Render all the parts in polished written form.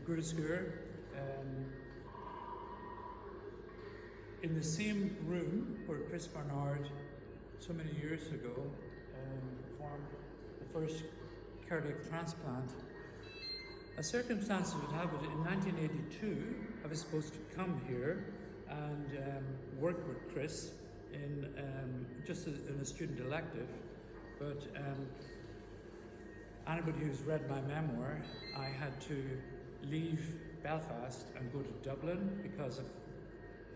Groote Schuur, in the same room where Chris Barnard, so many years ago, performed the first cardiac transplant. A circumstance would have it, in 1982, I was supposed to come here and work with Chris in just in a student elective, but anybody who's read my memoir, I had to leave Belfast and go to Dublin because of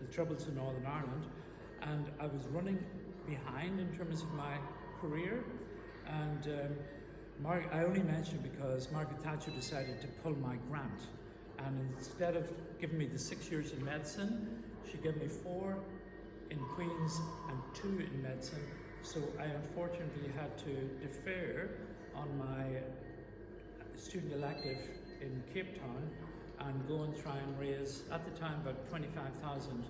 the troubles in Northern Ireland, and I was running behind in terms of my career, and I only mention it because Margaret Thatcher decided to pull my grant, and instead of giving me the 6 years in medicine, she gave me 4 in Queen's and 2 in medicine, so I unfortunately had to defer on my student elective in Cape Town and go and try and raise, at the time, about 25,000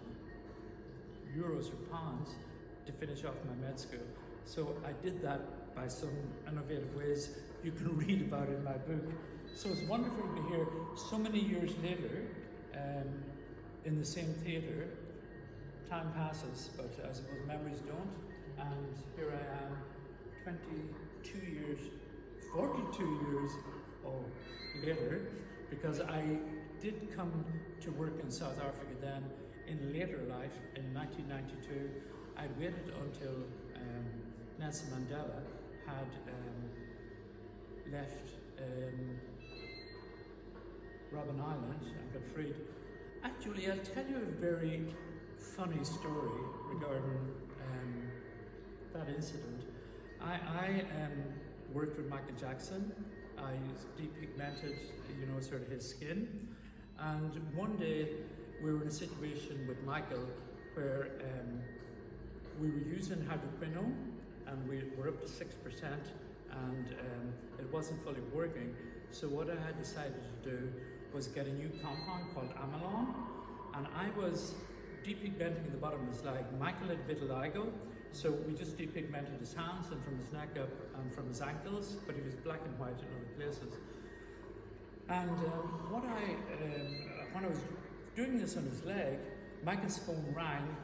euros or pounds to finish off my med school. So I did that by some innovative ways. You can read about it in my book. So it's wonderful to be here so many years later in the same theatre. Time passes, but I suppose memories don't. And here I am, 42 years later, because I did come to work in South Africa then in later life, in 1992. I'd waited until Nelson Mandela had left Robben Island and got freed. Actually, I'll tell you a very funny story regarding that incident. I worked with Michael Jackson. I depigmented, sort of his skin. And one day we were in a situation with Michael where we were using hydroquinone and we were up to 6% and it wasn't fully working. So what I had decided to do was get a new compound called amylon, and I was depigmenting the bottom of his leg. Michael had vitiligo, so we just depigmented his hands and from his neck up and from his ankles, but he was black and white in other places. And when I was doing this on his leg, Michael's phone rang,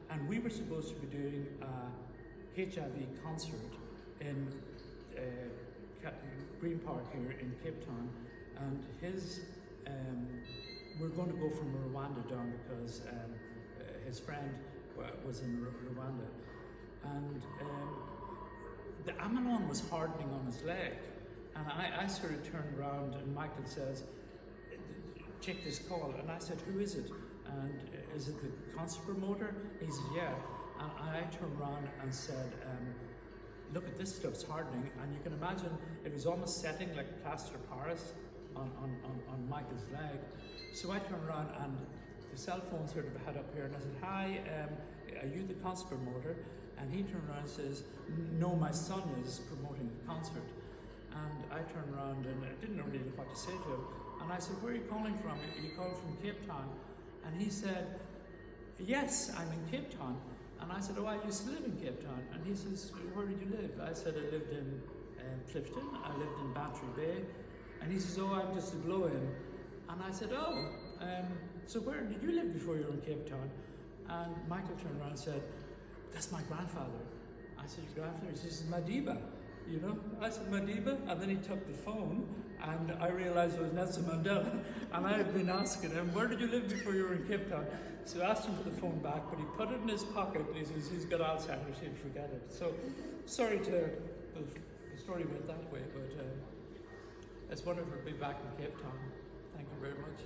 and we were supposed to be doing a HIV concert in Green Park here in Cape Town, and we're going to go from Rwanda down because his friend was in Rwanda, and the amylon was hardening on his leg, and I sort of turned around and Michael says, "Check this call," and I said, "Who is it? And is it the concert promoter?" He said, "Yeah," and I turned around and said, "Look at this stuff's hardening," and you can imagine it was almost setting like plaster Paris on Michael's leg. So I turned around and the cell phone sort of had up here, and I said, "Hi, are you the concert promoter?" And he turned around and says, "No, my son is promoting the concert." And I turned around and I didn't really know what to say to him. And I said, "Where are you calling from?" He called from Cape Town. And he said, "Yes, I'm in Cape Town." And I said, "Oh, I used to live in Cape Town." And he says, "Where did you live?" I said, "I lived in Clifton, I lived in Bantry Bay." And he says, "Oh, I'm just a blow-in." And I said, "Oh, so where did you live before you were in Cape Town?" And Michael turned around and said, "That's my grandfather." I said, "Your grandfather?" He says, "Madiba, you know?" I said, "Madiba?" And then he took the phone, and I realized it was Nelson Mandela. And I had been asking him, "Where did you live before you were in Cape Town?" So I asked him for the phone back, but he put it in his pocket, and he says he's got Alzheimer's, he'll forget it. So sorry the story went that way, but it's wonderful to be back in Cape Town. Thank you very much.